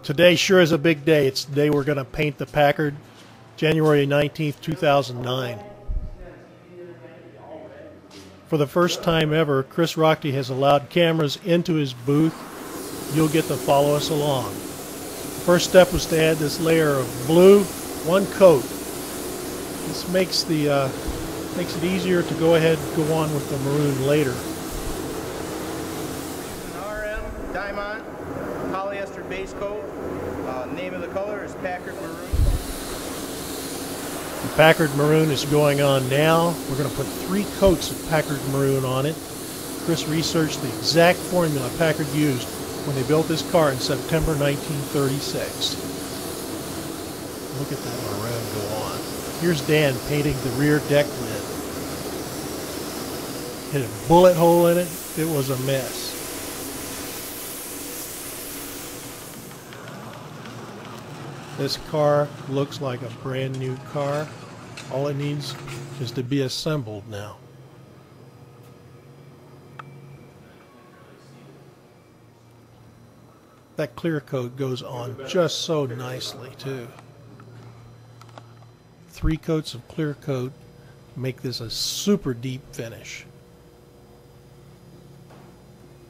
Today sure is a big day. It's the day we're going to paint the Packard, January 19th, 2009. For the first time ever, Chris Rochte has allowed cameras into his booth. You'll get to follow us along. The first step was to add this layer of blue, one coat. This makes it easier to go ahead and go on with the maroon later. An RM Diamond polyester base coat. Name of the color is Packard Maroon. The Packard Maroon is going on now. We're going to put 3 coats of Packard Maroon on it. Chris researched the exact formula Packard used when they built this car in September 1936. Look at that maroon go on. Here's Dan painting the rear deck lid. Hit a bullet hole in it. It was a mess. This car looks like a brand new car. All it needs is to be assembled now. That clear coat goes on just so nicely too. 3 coats of clear coat make this a super deep finish.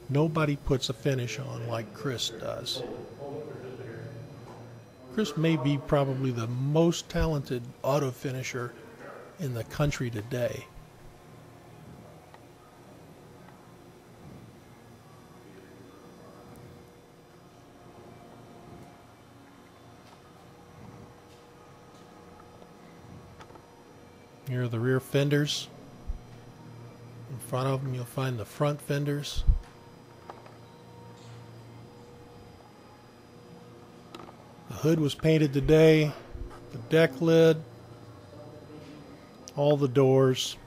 Nobody puts a finish on like Chris does. Chris may be probably the most talented auto finisher in the country today. Here are the rear fenders. In front of them you'll find the front fenders. The hood was painted today, the deck lid, all the doors.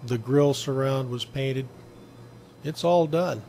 The grille surround was painted. It's all done.